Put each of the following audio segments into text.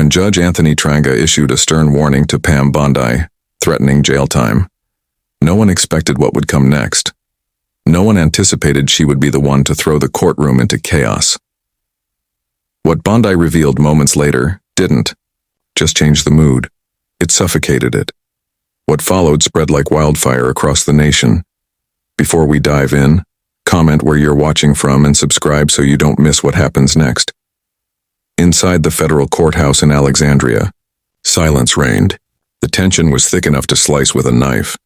When Judge Anthony Trenga issued a stern warning to Pam Bondi, threatening jail time, no one expected what would come next. No one anticipated she would be the one to throw the courtroom into chaos. What Bondi revealed moments later didn't just change the mood. It suffocated it. What followed spread like wildfire across the nation. Before we dive in, comment where you're watching from and subscribe so you don't miss what happens next. Inside the federal courthouse in Alexandria, silence reigned. The tension was thick enough to slice with a knife.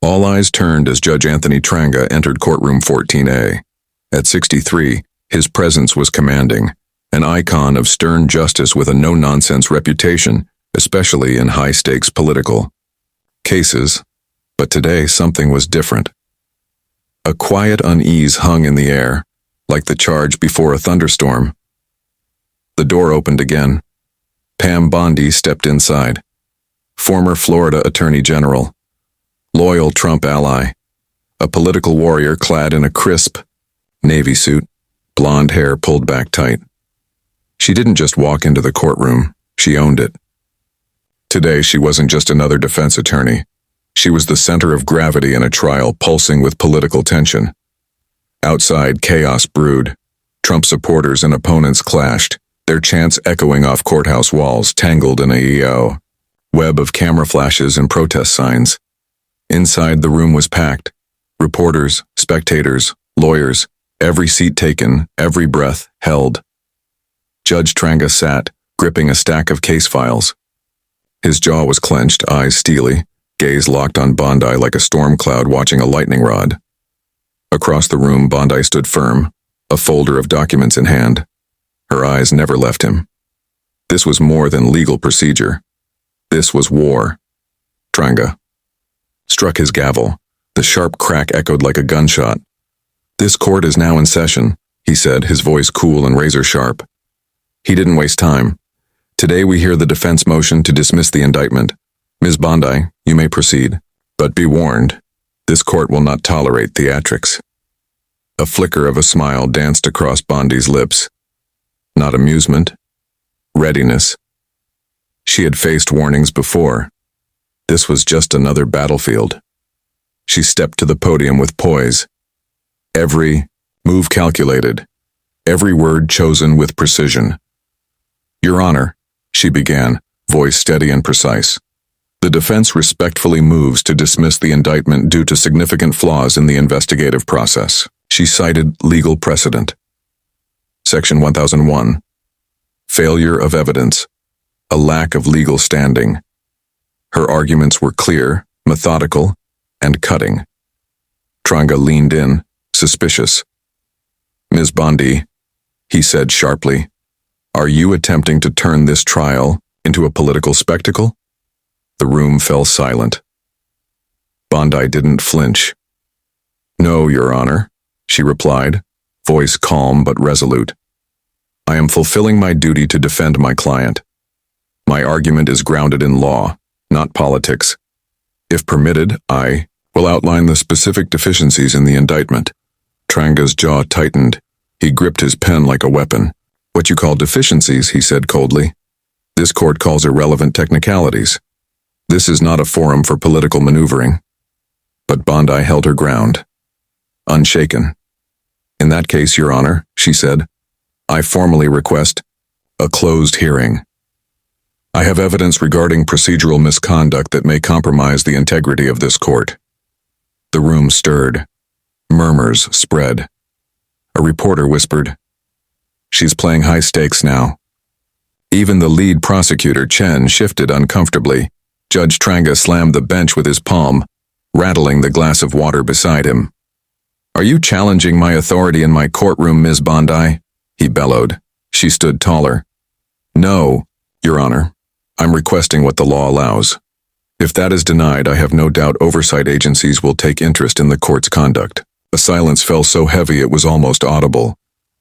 All eyes turned as Judge Anthony Trenga entered courtroom 14A. At 63, his presence was commanding, an icon of stern justice with a no-nonsense reputation, especially in high-stakes political cases. But today, something was different. A quiet unease hung in the air, like the charge before a thunderstorm. The door opened again. Pam Bondi stepped inside. Former Florida Attorney General, loyal Trump ally, a political warrior clad in a crisp navy suit, blonde hair pulled back tight. She didn't just walk into the courtroom, she owned it. Today she wasn't just another defense attorney. She was the center of gravity in a trial pulsing with political tension. Outside, chaos brewed. Trump supporters and opponents clashed, their chants echoing off courthouse walls tangled in a web of camera flashes and protest signs. Inside, the room was packed. Reporters, spectators, lawyers, every seat taken, every breath held. Judge Trenga sat, gripping a stack of case files. His jaw was clenched, eyes steely, gaze locked on Bondi like a storm cloud watching a lightning rod. Across the room, Bondi stood firm, a folder of documents in hand. Her eyes never left him. This was more than legal procedure. This was war. Trenga struck his gavel. The sharp crack echoed like a gunshot. "This court is now in session," he said, his voice cool and razor-sharp. He didn't waste time. "Today we hear the defense motion to dismiss the indictment. Ms. Bondi, you may proceed. But be warned, this court will not tolerate theatrics." A flicker of a smile danced across Bondi's lips. Not amusement, readiness. She had faced warnings before. This was just another battlefield. She stepped to the podium with poise. Every move calculated, every word chosen with precision. "Your Honor," she began, voice steady and precise. "The defense respectfully moves to dismiss the indictment due to significant flaws in the investigative process." She cited legal precedent. Section 1001. Failure of evidence. A lack of legal standing. Her arguments were clear, methodical, and cutting. Trenga leaned in, suspicious. "Ms. Bondi," he said sharply, "are you attempting to turn this trial into a political spectacle?" The room fell silent. Bondi didn't flinch. "No, Your Honor," she replied, voice calm but resolute. "I am fulfilling my duty to defend my client. My argument is grounded in law, not politics. If permitted, I will outline the specific deficiencies in the indictment." Trenga's jaw tightened. He gripped his pen like a weapon. "What you call deficiencies," he said coldly. "This court calls irrelevant technicalities. This is not a forum for political maneuvering." But Bondi held her ground, unshaken. "In that case, Your Honor," she said, "I formally request a closed hearing. I have evidence regarding procedural misconduct that may compromise the integrity of this court." The room stirred. Murmurs spread. A reporter whispered, "She's playing high stakes now." Even the lead prosecutor, Chen, shifted uncomfortably. Judge Trenga slammed the bench with his palm, rattling the glass of water beside him. "Are you challenging my authority in my courtroom, Ms. Bondi?" he bellowed. She stood taller. "No, Your Honor. I'm requesting what the law allows. If that is denied, I have no doubt oversight agencies will take interest in the court's conduct." A silence fell so heavy it was almost audible.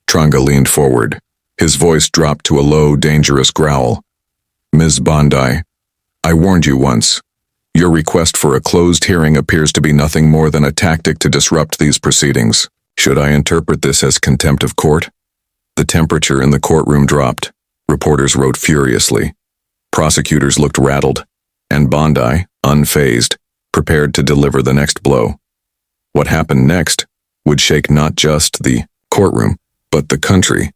Trenga leaned forward. His voice dropped to a low, dangerous growl. "Ms. Bondi, I warned you once. Your request for a closed hearing appears to be nothing more than a tactic to disrupt these proceedings. Should I interpret this as contempt of court?" The temperature in the courtroom dropped. Reporters wrote furiously. Prosecutors looked rattled, and Bondi, unfazed, prepared to deliver the next blow. What happened next would shake not just the courtroom, but the country.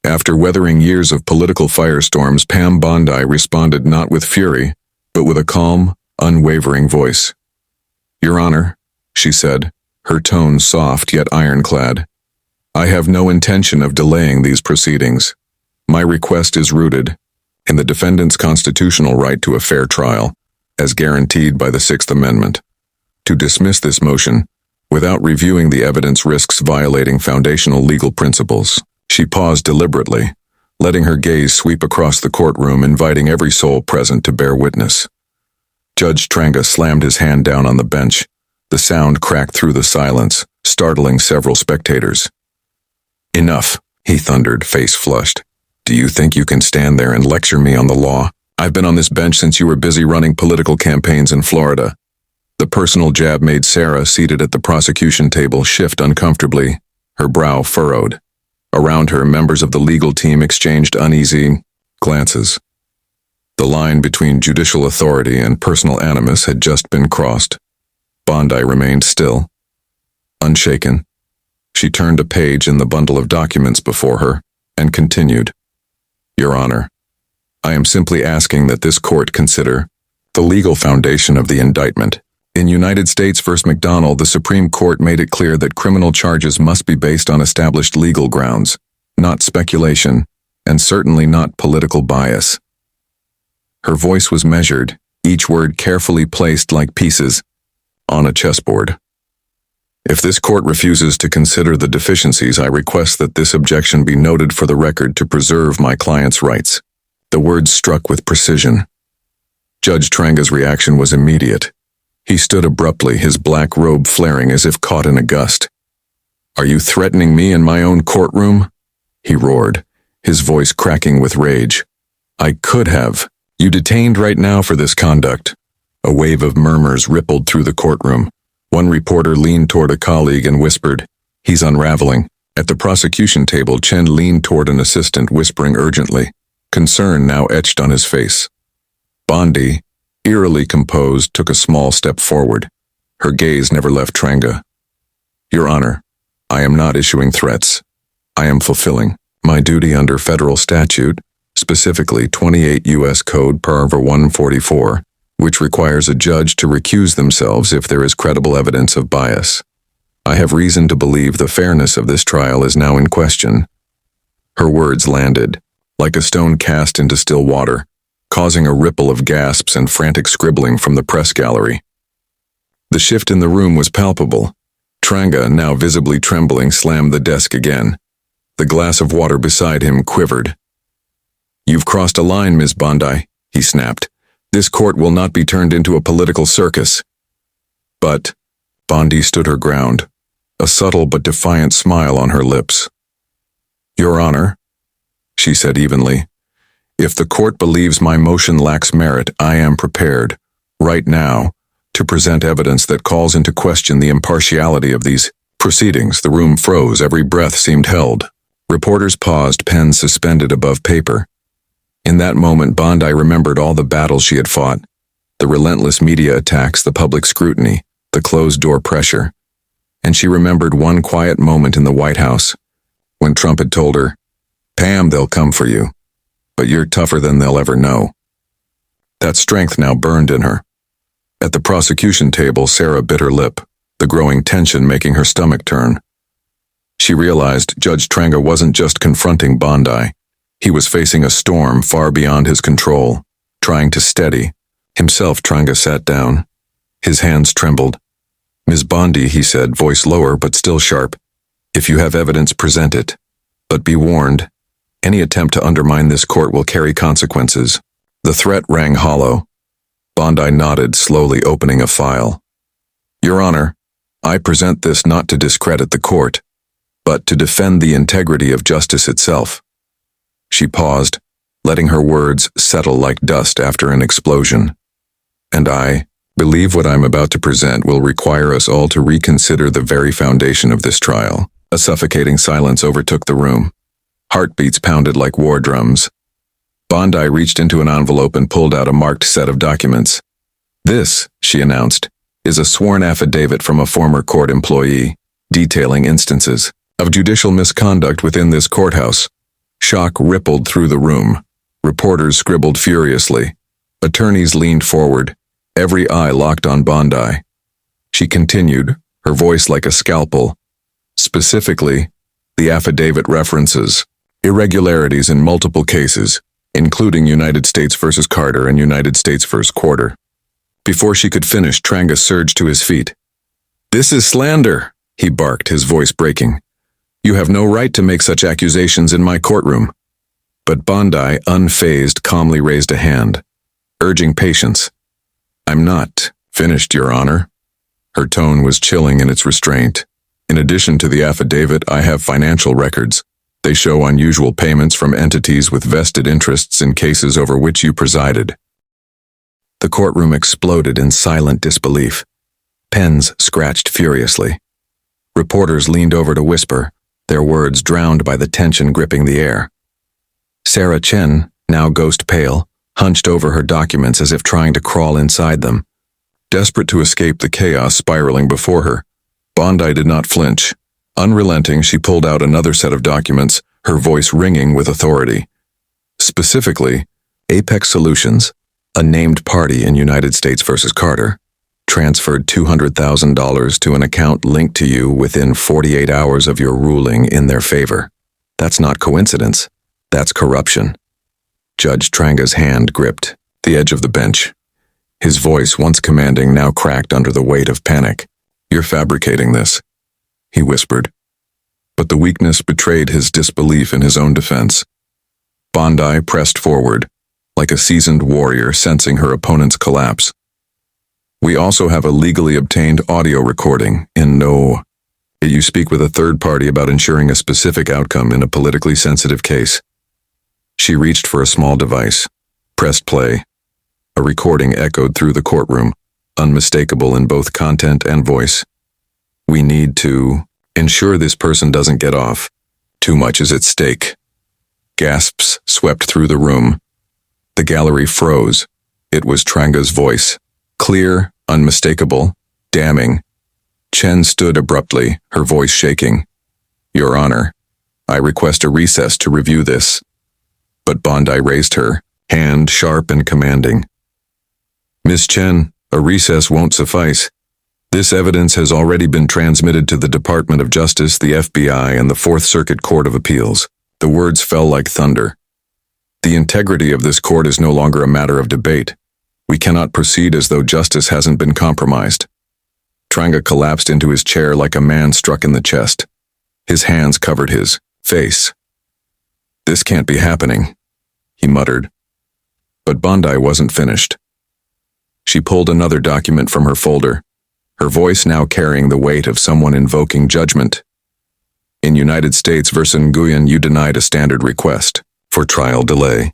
After weathering years of political firestorms, Pam Bondi responded not with fury, but with a calm, unwavering voice. "Your Honor," she said, her tone soft yet ironclad, "I have no intention of delaying these proceedings. My request is rooted in the defendant's constitutional right to a fair trial, as guaranteed by the Sixth Amendment. To dismiss this motion, without reviewing the evidence, risks violating foundational legal principles." She paused deliberately, letting her gaze sweep across the courtroom, inviting every soul present to bear witness. Judge Trenga slammed his hand down on the bench. The sound cracked through the silence, startling several spectators. "Enough," he thundered, face flushed. "Do you think you can stand there and lecture me on the law? I've been on this bench since you were busy running political campaigns in Florida." The personal jab made Sarah, seated at the prosecution table, shift uncomfortably, her brow furrowed. Around her, members of the legal team exchanged uneasy glances. The line between judicial authority and personal animus had just been crossed. Bondi remained still, unshaken. She turned a page in the bundle of documents before her and continued. "Your Honor, I am simply asking that this court consider the legal foundation of the indictment. In United States v. McDonald, the Supreme Court made it clear that criminal charges must be based on established legal grounds, not speculation, and certainly not political bias." Her voice was measured, each word carefully placed like pieces on a chessboard. "If this court refuses to consider the deficiencies, I request that this objection be noted for the record to preserve my client's rights." The words struck with precision. Judge Trenga's reaction was immediate. He stood abruptly, his black robe flaring as if caught in a gust. "Are you threatening me in my own courtroom?" he roared, his voice cracking with rage. "I could have. You detained right now for this conduct." A wave of murmurs rippled through the courtroom. One reporter leaned toward a colleague and whispered, "He's unraveling." At the prosecution table, Chen leaned toward an assistant, whispering urgently, concern now etched on his face. Bondi, eerily composed, took a small step forward. Her gaze never left Trenga. "Your Honor, I am not issuing threats. I am fulfilling my duty under federal statute, specifically 28 U.S. Code Paragraph 144, which requires a judge to recuse themselves if there is credible evidence of bias. I have reason to believe the fairness of this trial is now in question." Her words landed, like a stone cast into still water, causing a ripple of gasps and frantic scribbling from the press gallery. The shift in the room was palpable. Trenga, now visibly trembling, slammed the desk again. The glass of water beside him quivered. "You've crossed a line, Ms. Bondi," he snapped. "This court will not be turned into a political circus." "But," Bondi stood her ground, a subtle but defiant smile on her lips. "Your Honor," she said evenly, "if the court believes my motion lacks merit, I am prepared, right now, to present evidence that calls into question the impartiality of these proceedings." The room froze, every breath seemed held. Reporters paused, pens suspended above paper. In that moment, Bondi remembered all the battles she had fought, the relentless media attacks, the public scrutiny, the closed-door pressure. And she remembered one quiet moment in the White House, when Trump had told her, "Pam, they'll come for you, but you're tougher than they'll ever know." That strength now burned in her. At the prosecution table, Sarah bit her lip, the growing tension making her stomach turn. She realized Judge Trenga wasn't just confronting Bondi. He was facing a storm far beyond his control, trying to steady himself. Trenga sat down. His hands trembled. "Ms. Bondi," he said, voice lower but still sharp, "if you have evidence, present it. But be warned, any attempt to undermine this court will carry consequences." The threat rang hollow. Bondi nodded, slowly opening a file. "Your Honor, I present this not to discredit the court, but to defend the integrity of justice itself." She paused, letting her words settle like dust after an explosion. "And I believe what I'm about to present will require us all to reconsider the very foundation of this trial." A suffocating silence overtook the room. Heartbeats pounded like war drums. Bondi reached into an envelope and pulled out a marked set of documents. "This," she announced, "is a sworn affidavit from a former court employee, detailing instances of judicial misconduct within this courthouse." Shock rippled through the room. Reporters scribbled furiously. Attorneys leaned forward, every eye locked on Bondi. She continued, her voice like a scalpel. Specifically, the affidavit references irregularities in multiple cases, including United States versus Carter and United States versus Quarter. Before she could finish, Trenga surged to his feet. "This is slander," he barked, his voice breaking. "You have no right to make such accusations in my courtroom." But Bondi, unfazed, calmly raised a hand, urging patience. "I'm not finished, Your Honor." Her tone was chilling in its restraint. "In addition to the affidavit, I have financial records. They show unusual payments from entities with vested interests in cases over which you presided." The courtroom exploded in silent disbelief. Pens scratched furiously. Reporters leaned over to whisper, their words drowned by the tension gripping the air. Sarah Chen, now ghost pale, hunched over her documents as if trying to crawl inside them. Desperate to escape the chaos spiraling before her, Bondi did not flinch. Unrelenting, she pulled out another set of documents, her voice ringing with authority. Specifically, Apex Solutions, a named party in United States versus Carter, transferred $200,000 to an account linked to you within 48 hours of your ruling in their favor. That's not coincidence. That's corruption. Judge Trenga's hand gripped the edge of the bench. His voice, once commanding, now cracked under the weight of panic. "You're fabricating this," he whispered. But the weakness betrayed his disbelief in his own defense. Bondi pressed forward, like a seasoned warrior sensing her opponent's collapse. "We also have a legally obtained audio recording you speak with a third party about ensuring a specific outcome in a politically sensitive case." She reached for a small device, pressed play. A recording echoed through the courtroom, unmistakable in both content and voice. "We need to ensure this person doesn't get off. Too much is at stake." Gasps swept through the room. The gallery froze. It was Trenga's voice. Clear, unmistakable, damning. Chen stood abruptly, her voice shaking. "Your Honor, I request a recess to review this." But Bondi raised her, hand sharp and commanding. "Miss Chen, a recess won't suffice. This evidence has already been transmitted to the Department of Justice, the FBI, and the Fourth Circuit Court of Appeals." The words fell like thunder. "The integrity of this court is no longer a matter of debate. We cannot proceed as though justice hasn't been compromised." Trenga collapsed into his chair like a man struck in the chest. His hands covered his face. "This can't be happening," he muttered. But Bondi wasn't finished. She pulled another document from her folder, her voice now carrying the weight of someone invoking judgment. "In United States versus Nguyen, you denied a standard request for trial delay.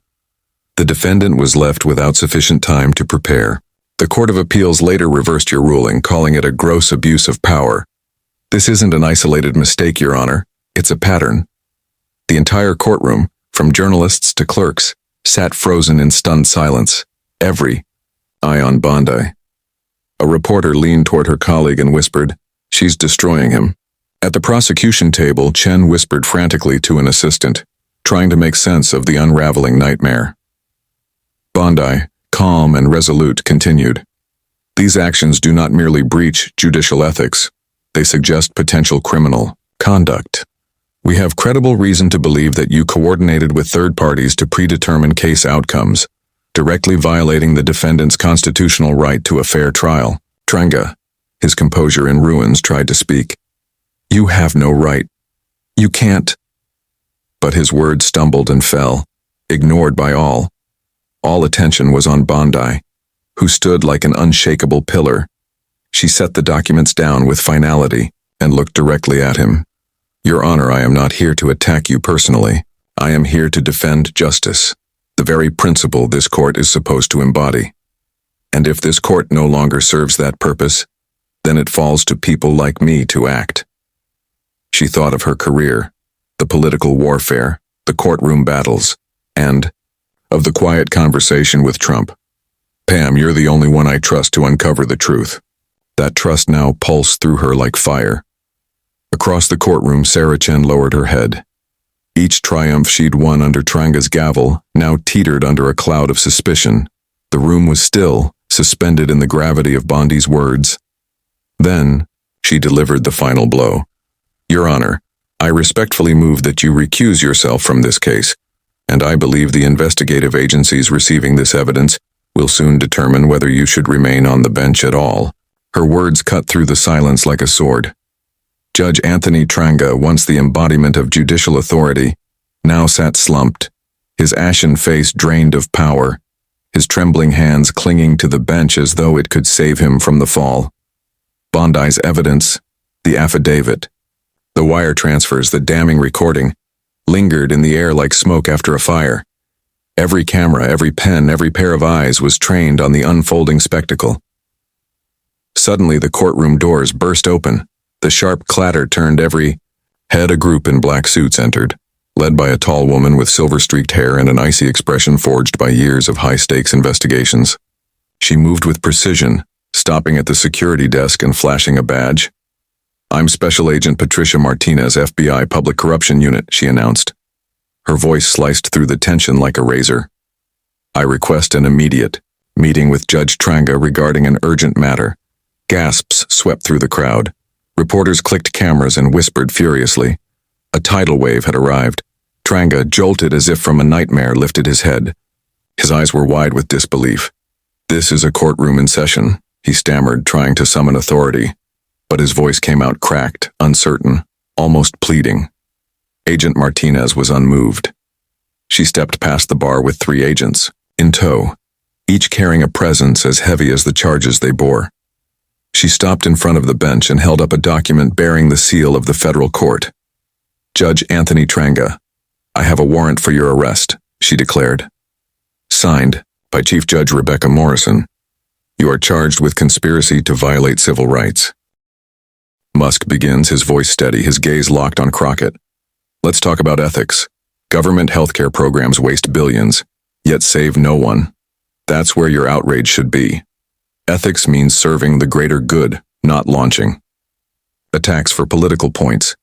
The defendant was left without sufficient time to prepare. The Court of Appeals later reversed your ruling, calling it a gross abuse of power. This isn't an isolated mistake, Your Honor. It's a pattern." The entire courtroom, from journalists to clerks, sat frozen in stunned silence, every eye on Bondi. A reporter leaned toward her colleague and whispered, "She's destroying him." At the prosecution table, Chen whispered frantically to an assistant, trying to make sense of the unraveling nightmare. Bondi, calm and resolute, continued, "These actions do not merely breach judicial ethics. They suggest potential criminal conduct. We have credible reason to believe that you coordinated with third parties to predetermine case outcomes, directly violating the defendant's constitutional right to a fair trial." Trenga, his composure in ruins, tried to speak. "You have no right. You can't." But his words stumbled and fell, ignored by all. All attention was on Bondi, who stood like an unshakable pillar. She set the documents down with finality and looked directly at him. "Your Honor, I am not here to attack you personally. I am here to defend justice, the very principle this court is supposed to embody. And if this court no longer serves that purpose, then it falls to people like me to act." She thought of her career, the political warfare, the courtroom battles, and of the quiet conversation with Trump. Pam, you're the only one I trust to uncover the truth. That trust now pulsed through her like fire. Across the courtroom, Sarah Chen lowered her head. Each triumph she'd won under Trenga's gavel now teetered under a cloud of suspicion. The room was still, suspended in the gravity of Bondi's words. Then, she delivered the final blow. Your Honor, I respectfully move that you recuse yourself from this case, and I believe the investigative agencies receiving this evidence will soon determine whether you should remain on the bench at all. Her words cut through the silence like a sword. Judge Anthony Trenga, once the embodiment of judicial authority, now sat slumped, his ashen face drained of power, his trembling hands clinging to the bench as though it could save him from the fall. Bondi's evidence, the affidavit, the wire transfers, the damning recording, lingered in the air like smoke after a fire. Every camera, every pen, every pair of eyes was trained on the unfolding spectacle. Suddenly the courtroom doors burst open. The sharp clatter turned every head. A group in black suits entered, led by a tall woman with silver-streaked hair and an icy expression forged by years of high-stakes investigations. She moved with precision, stopping at the security desk and flashing a badge. I'm Special Agent Patricia Martinez, FBI Public Corruption Unit, she announced. Her voice sliced through the tension like a razor. I request an immediate meeting with Judge Trenga regarding an urgent matter. Gasps swept through the crowd. Reporters clicked cameras and whispered furiously. A tidal wave had arrived. Trenga, jolted as if from a nightmare, lifted his head. His eyes were wide with disbelief. This is a courtroom in session, he stammered, trying to summon authority. But his voice came out cracked, uncertain, almost pleading. Agent Martinez was unmoved. She stepped past the bar with 3 agents, in tow, each carrying a presence as heavy as the charges they bore. She stopped in front of the bench and held up a document bearing the seal of the federal court. Judge Anthony Trenga, I have a warrant for your arrest, she declared. Signed by Chief Judge Rebecca Morrison. You are charged with conspiracy to violate civil rights. Musk begins, his voice steady, his gaze locked on Crockett. Let's talk about ethics. Government healthcare programs waste billions, yet save no one. That's where your outrage should be. Ethics means serving the greater good, not launching attacks for political points.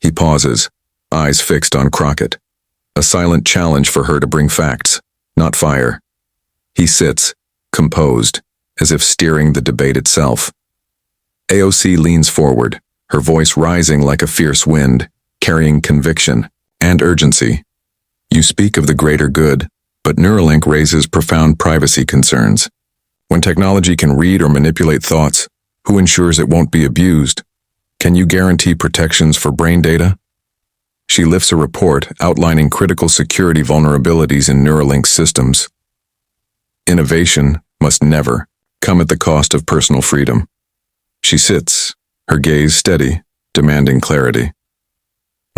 He pauses, eyes fixed on Crockett. A silent challenge for her to bring facts, not fire. He sits, composed, as if steering the debate itself. AOC leans forward, her voice rising like a fierce wind, carrying conviction and urgency. You speak of the greater good, but Neuralink raises profound privacy concerns. When technology can read or manipulate thoughts, who ensures it won't be abused? Can you guarantee protections for brain data? She lifts a report outlining critical security vulnerabilities in Neuralink's systems. Innovation must never come at the cost of personal freedom. She sits, her gaze steady, demanding clarity.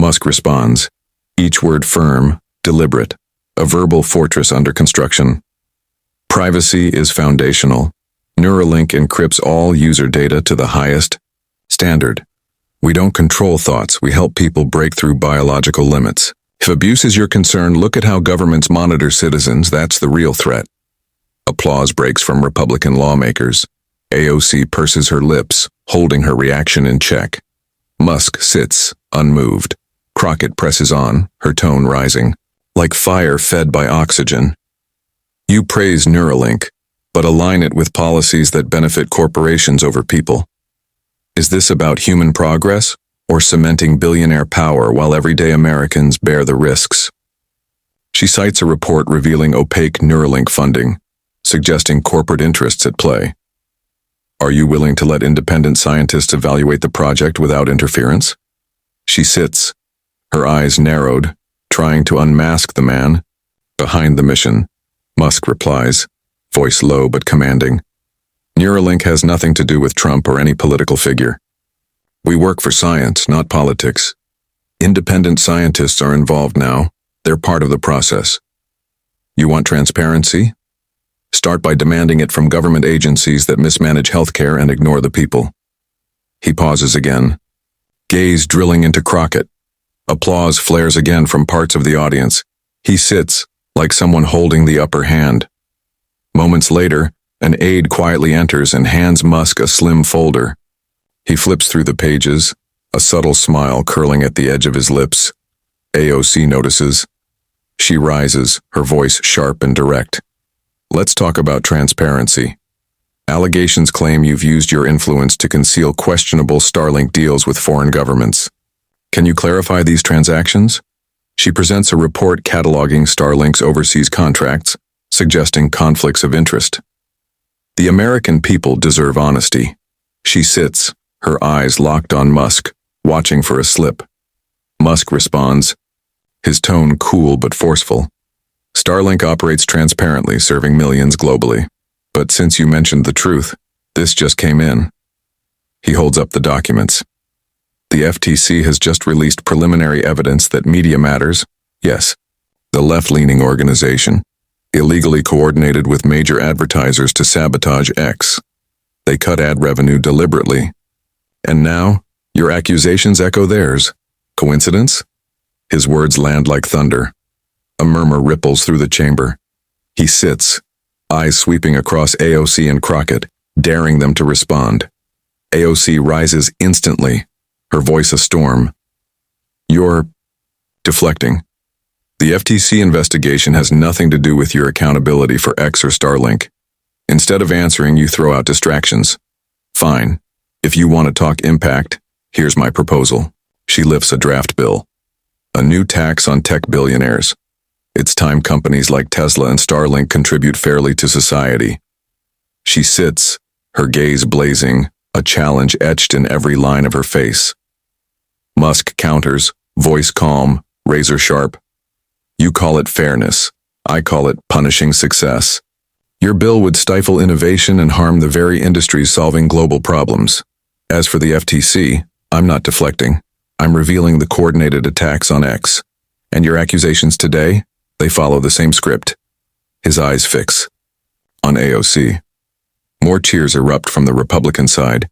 Musk responds, each word firm, deliberate, a verbal fortress under construction. Privacy is foundational. Neuralink encrypts all user data to the highest standard. We don't control thoughts, we help people break through biological limits. If abuse is your concern, look at how governments monitor citizens, that's the real threat. Applause breaks from Republican lawmakers. AOC purses her lips, holding her reaction in check. Musk sits, unmoved. Crockett presses on, her tone rising, like fire fed by oxygen. You praise Neuralink, but align it with policies that benefit corporations over people. Is this about human progress, or cementing billionaire power while everyday Americans bear the risks? She cites a report revealing opaque Neuralink funding, suggesting corporate interests at play. Are you willing to let independent scientists evaluate the project without interference? She sits, her eyes narrowed, trying to unmask the man behind the mission. Musk replies, voice low but commanding. Neuralink has nothing to do with Trump or any political figure. We work for science, not politics. Independent scientists are involved now. They're part of the process. You want transparency? Start by demanding it from government agencies that mismanage healthcare and ignore the people. He pauses again, gaze drilling into Crockett. Applause flares again from parts of the audience. He sits, like someone holding the upper hand. Moments later, an aide quietly enters and hands Musk a slim folder. He flips through the pages, a subtle smile curling at the edge of his lips. AOC notices. She rises, her voice sharp and direct. Let's talk about transparency. Allegations claim you've used your influence to conceal questionable Starlink deals with foreign governments. Can you clarify these transactions? She presents a report cataloging Starlink's overseas contracts, suggesting conflicts of interest. The American people deserve honesty. She sits, her eyes locked on Musk, watching for a slip. Musk responds, his tone cool but forceful. Starlink operates transparently, serving millions globally. But since you mentioned the truth, this just came in. He holds up the documents. The FTC has just released preliminary evidence that Media Matters, yes, the left-leaning organization, illegally coordinated with major advertisers to sabotage X. They cut ad revenue deliberately. And now, your accusations echo theirs. Coincidence? His words land like thunder. A murmur ripples through the chamber. He sits, eyes sweeping across AOC and Crockett, daring them to respond. AOC rises instantly, her voice a storm. You're deflecting. The FTC investigation has nothing to do with your accountability for X or Starlink. Instead of answering, you throw out distractions. Fine. If you want to talk impact, here's my proposal. She lifts a draft bill. A new tax on tech billionaires. It's time companies like Tesla and Starlink contribute fairly to society. She sits, her gaze blazing, a challenge etched in every line of her face. Musk counters, voice calm, razor sharp. You call it fairness. I call it punishing success. Your bill would stifle innovation and harm the very industries solving global problems. As for the FTC, I'm not deflecting. I'm revealing the coordinated attacks on X. And your accusations today? They follow the same script. His eyes fix on AOC. More cheers erupt from the Republican side.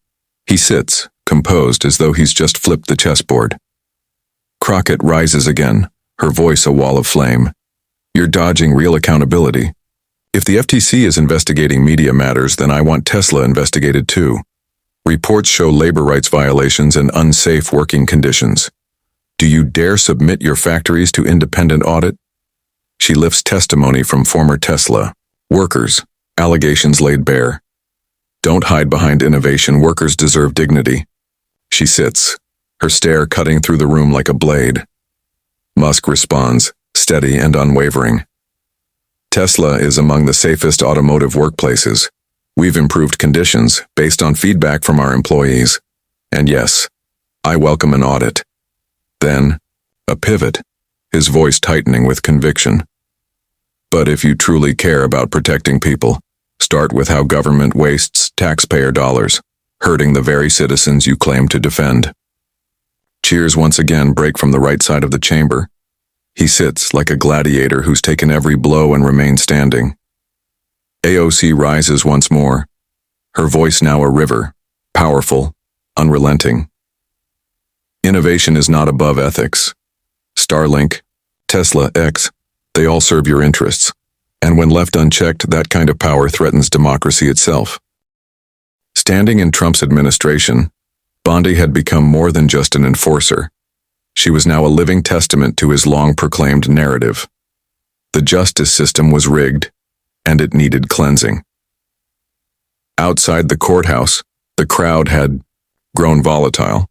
He sits, composed as though he's just flipped the chessboard. Crockett rises again, her voice a wall of flame. You're dodging real accountability. If the FTC is investigating Media Matters, then I want Tesla investigated too. Reports show labor rights violations and unsafe working conditions. Do you dare submit your factories to independent audit? She lifts testimony from former Tesla workers, allegations laid bare. Don't hide behind innovation. Workers deserve dignity. She sits, her stare cutting through the room like a blade. Musk responds, steady and unwavering. Tesla is among the safest automotive workplaces. We've improved conditions based on feedback from our employees. And yes, I welcome an audit. Then, a pivot, his voice tightening with conviction. But if you truly care about protecting people, start with how government wastes taxpayer dollars, hurting the very citizens you claim to defend. Cheers once again break from the right side of the chamber. He sits like a gladiator who's taken every blow and remains standing. AOC rises once more, her voice now a river, powerful, unrelenting. Innovation is not above ethics. Starlink, Tesla, X, they all serve your interests. And when left unchecked, that kind of power threatens democracy itself. Standing in Trump's administration, Bondi had become more than just an enforcer. She was now a living testament to his long-proclaimed narrative. The justice system was rigged, and it needed cleansing. Outside the courthouse, the crowd had grown volatile.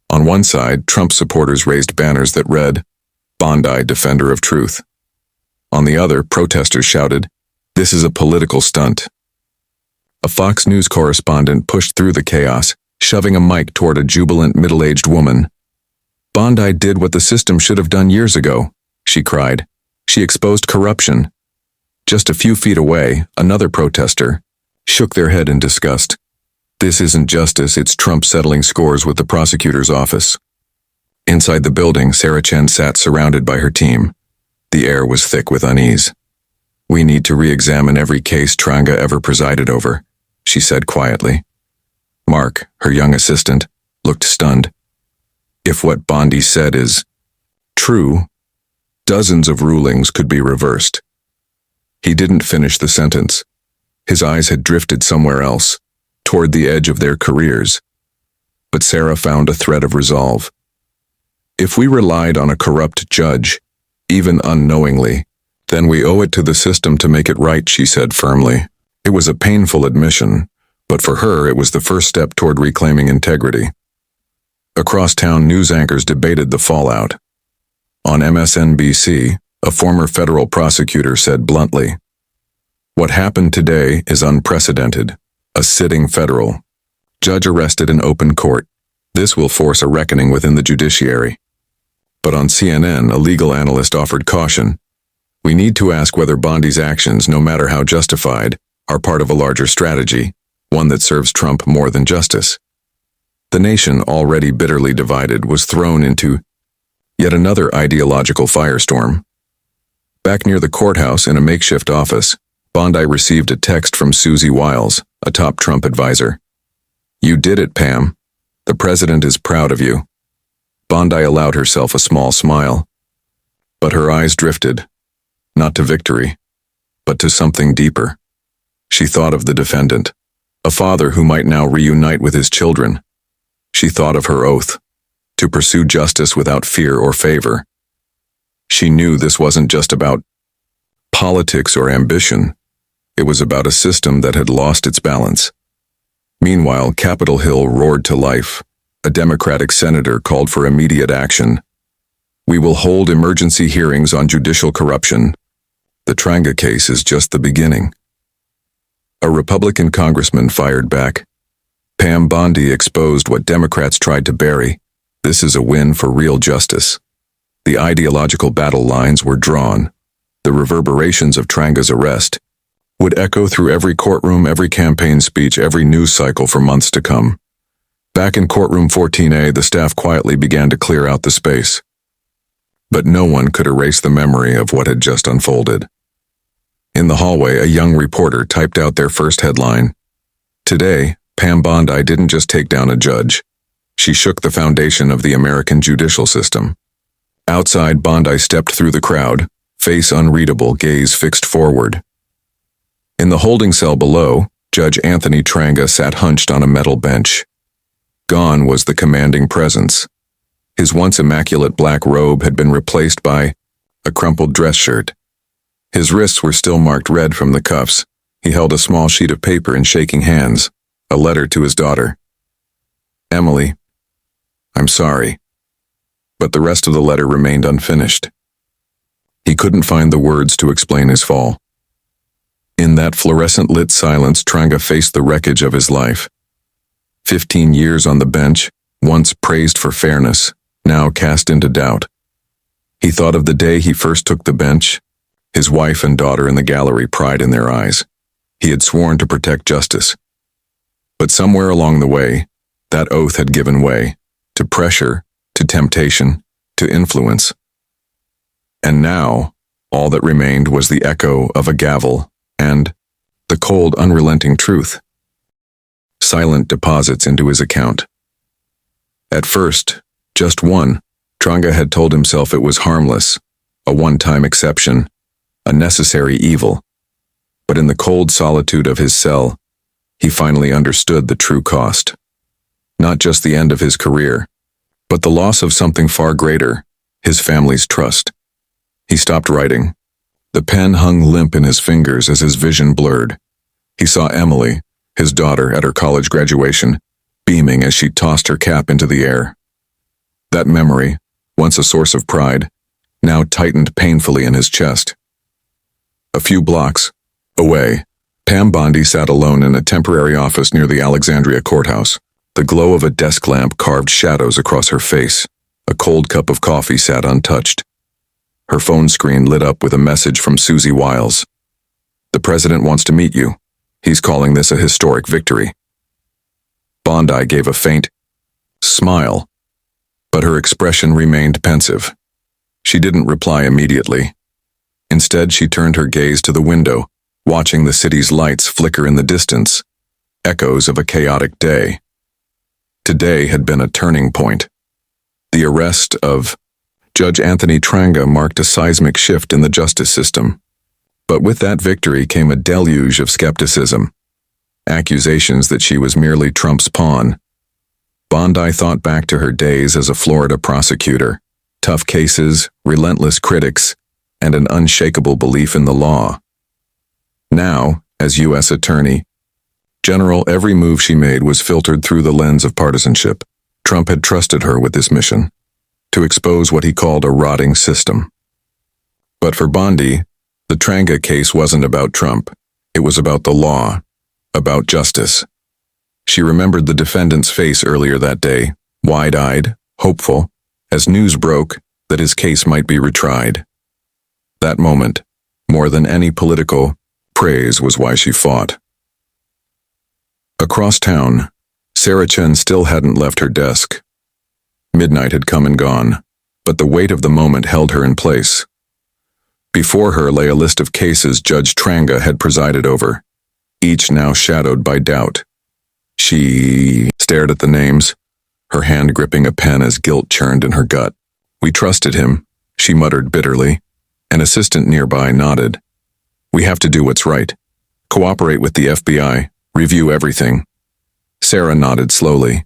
On one side, Trump supporters raised banners that read, "Bondi, Defender of Truth." On the other, protesters shouted, "This is a political stunt." A Fox News correspondent pushed through the chaos, shoving a mic toward a jubilant middle-aged woman. "Bondi did what the system should have done years ago," she cried. "She exposed corruption." Just a few feet away, another protester shook their head in disgust. "This isn't justice, it's Trump settling scores with the prosecutor's office." Inside the building, Sarah Chen sat surrounded by her team. The air was thick with unease. "We need to re-examine every case Trenga ever presided over," she said quietly. Mark, her young assistant, looked stunned. "If what Bondi said is true, dozens of rulings could be reversed." He didn't finish the sentence. His eyes had drifted somewhere else, toward the edge of their careers. But Sarah found a thread of resolve. If we relied on a corrupt judge, even unknowingly, then we owe it to the system to make it right, she said firmly. It was a painful admission, but for her it was the first step toward reclaiming integrity. Across town, news anchors debated the fallout. On MSNBC, a former federal prosecutor said bluntly, "What happened today is unprecedented. A sitting federal judge arrested in open court. This will force a reckoning within the judiciary." But on CNN, a legal analyst offered caution. "We need to ask whether Bondi's actions, no matter how justified, are part of a larger strategy, one that serves Trump more than justice." The nation, already bitterly divided, was thrown into yet another ideological firestorm. Back near the courthouse in a makeshift office, Bondi received a text from Susie Wiles, a top Trump advisor. "You did it, Pam. The president is proud of you." Bondi allowed herself a small smile. But her eyes drifted, not to victory, but to something deeper. She thought of the defendant, a father who might now reunite with his children. She thought of her oath, to pursue justice without fear or favor. She knew this wasn't just about politics or ambition. It was about a system that had lost its balance. Meanwhile, Capitol Hill roared to life. A Democratic senator called for immediate action. "We will hold emergency hearings on judicial corruption. The Trenga case is just the beginning." A Republican congressman fired back. "Pam Bondi exposed what Democrats tried to bury. This is a win for real justice." The ideological battle lines were drawn. The reverberations of Trenga's arrest would echo through every courtroom, every campaign speech, every news cycle for months to come. Back in courtroom 14A, the staff quietly began to clear out the space. But no one could erase the memory of what had just unfolded. In the hallway, a young reporter typed out their first headline. Today, Pam Bondi didn't just take down a judge. She shook the foundation of the American judicial system. Outside, Bondi stepped through the crowd, face unreadable, gaze fixed forward. In the holding cell below, Judge Anthony Trenga sat hunched on a metal bench. Gone was the commanding presence. His once immaculate black robe had been replaced by a crumpled dress shirt. His wrists were still marked red from the cuffs. He held a small sheet of paper in shaking hands, a letter to his daughter. "Emily, I'm sorry." But the rest of the letter remained unfinished. He couldn't find the words to explain his fall. In that fluorescent-lit silence, Trenga faced the wreckage of his life. 15 years on the bench, once praised for fairness, now cast into doubt. He thought of the day he first took the bench, his wife and daughter in the gallery, pride in their eyes. He had sworn to protect justice. But somewhere along the way, that oath had given way to pressure, to temptation, to influence. And now, all that remained was the echo of a gavel and the cold, unrelenting truth. Silent deposits into his account. At first, just one, Trenga had told himself it was harmless, a one-time exception, a necessary evil. But in the cold solitude of his cell, he finally understood the true cost. Not just the end of his career, but the loss of something far greater, his family's trust. He stopped writing. The pen hung limp in his fingers as his vision blurred. He saw Emily, his daughter, at her college graduation, beaming as she tossed her cap into the air. That memory, once a source of pride, now tightened painfully in his chest. A few blocks away, Pam Bondi sat alone in a temporary office near the Alexandria courthouse. The glow of a desk lamp carved shadows across her face. A cold cup of coffee sat untouched. Her phone screen lit up with a message from Susie Wiles. "The president wants to meet you. He's calling this a historic victory." Bondi gave a faint smile, but her expression remained pensive. She didn't reply immediately. Instead, she turned her gaze to the window, watching the city's lights flicker in the distance, echoes of a chaotic day. Today had been a turning point. The arrest of Judge Anthony Trenga marked a seismic shift in the justice system. But with that victory came a deluge of skepticism. Accusations that she was merely Trump's pawn. Bondi thought back to her days as a Florida prosecutor. Tough cases, relentless critics, and an unshakable belief in the law. Now, as U.S. Attorney General, every move she made was filtered through the lens of partisanship. Trump had trusted her with this mission, to expose what he called a rotting system. But for Bondi, the Trenga case wasn't about Trump. It was about the law, about justice. She remembered the defendant's face earlier that day, wide-eyed, hopeful, as news broke that his case might be retried. That moment, more than any political praise, was why she fought. Across town, Sarah Chen still hadn't left her desk. Midnight had come and gone, but the weight of the moment held her in place. Before her lay a list of cases Judge Trenga had presided over, each now shadowed by doubt. She stared at the names, her hand gripping a pen as guilt churned in her gut. "We trusted him," she muttered bitterly. An assistant nearby nodded. "We have to do what's right. Cooperate with the FBI, review everything." Sarah nodded slowly.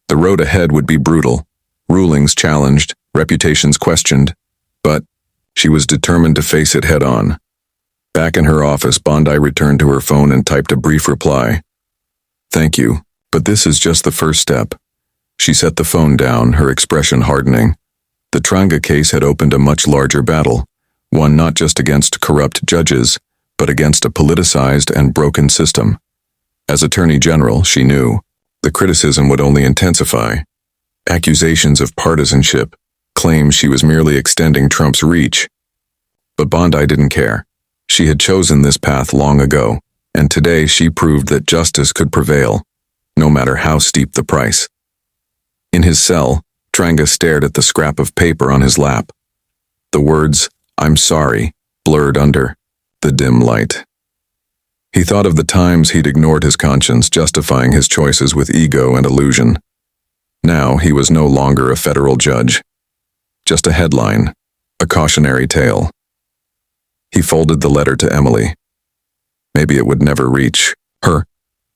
The road ahead would be brutal, rulings challenged, reputations questioned, but she was determined to face it head-on. Back in her office, Bondi returned to her phone and typed a brief reply. "Thank you, but this is just the first step." She set the phone down, her expression hardening. The Trenga case had opened a much larger battle, one not just against corrupt judges, but against a politicized and broken system. As Attorney General, she knew the criticism would only intensify. Accusations of partisanship, claims she was merely extending Trump's reach. But Bondi didn't care. She had chosen this path long ago, and today she proved that justice could prevail, no matter how steep the price. In his cell, Trenga stared at the scrap of paper on his lap. The words, "I'm sorry," blurred under the dim light. He thought of the times he'd ignored his conscience, justifying his choices with ego and illusion. Now he was no longer a federal judge. Just a headline, a cautionary tale. He folded the letter to Emily. Maybe it would never reach her,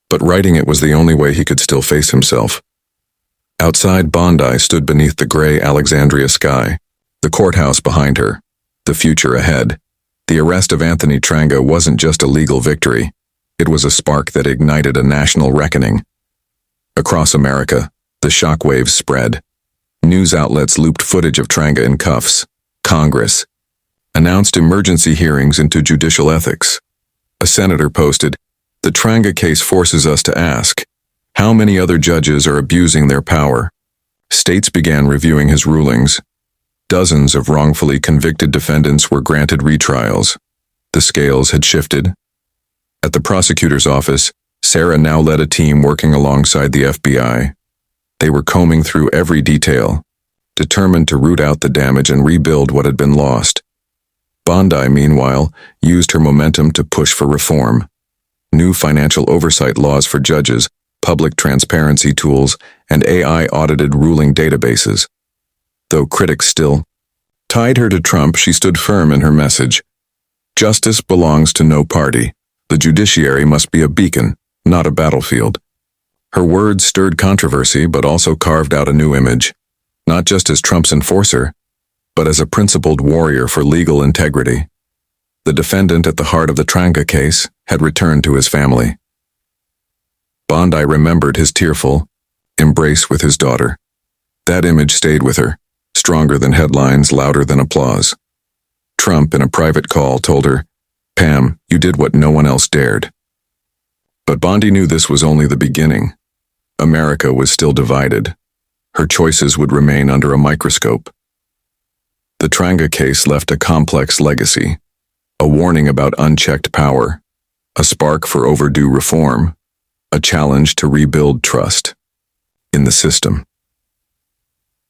but writing it was the only way he could still face himself. Outside, Bondi stood beneath the gray Alexandria sky, the courthouse behind her, the future ahead. The arrest of Anthony Trenga wasn't just a legal victory. It was a spark that ignited a national reckoning. Across America, the shockwaves spread. News outlets looped footage of Trenga in cuffs. Congress announced emergency hearings into judicial ethics. A senator posted, "The Trenga case forces us to ask, how many other judges are abusing their power?" States began reviewing his rulings. Dozens of wrongfully convicted defendants were granted retrials. The scales had shifted. At the prosecutor's office, Sarah now led a team working alongside the FBI. They were combing through every detail, determined to root out the damage and rebuild what had been lost. Bondi, meanwhile, used her momentum to push for reform. New financial oversight laws for judges, public transparency tools, and AI-audited ruling databases. Though critics still tied her to Trump, she stood firm in her message. Justice belongs to no party. The judiciary must be a beacon, not a battlefield. Her words stirred controversy, but also carved out a new image, not just as Trump's enforcer, but as a principled warrior for legal integrity. The defendant at the heart of the Trenga case had returned to his family. Bondi remembered his tearful embrace with his daughter. That image stayed with her, stronger than headlines, louder than applause. Trump, in a private call, told her, "Pam, you did what no one else dared." But Bondi knew this was only the beginning. America was still divided. Her choices would remain under a microscope. The Trenga case left a complex legacy, a warning about unchecked power, a spark for overdue reform, a challenge to rebuild trust in the system.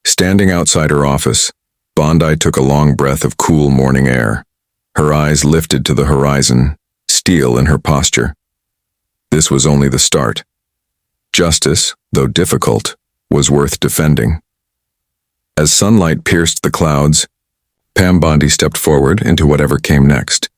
Standing outside her office, Bondi took a long breath of cool morning air. Her eyes lifted to the horizon, steel in her posture. This was only the start. Justice, though difficult, was worth defending. As sunlight pierced the clouds, Pam Bondi stepped forward into whatever came next.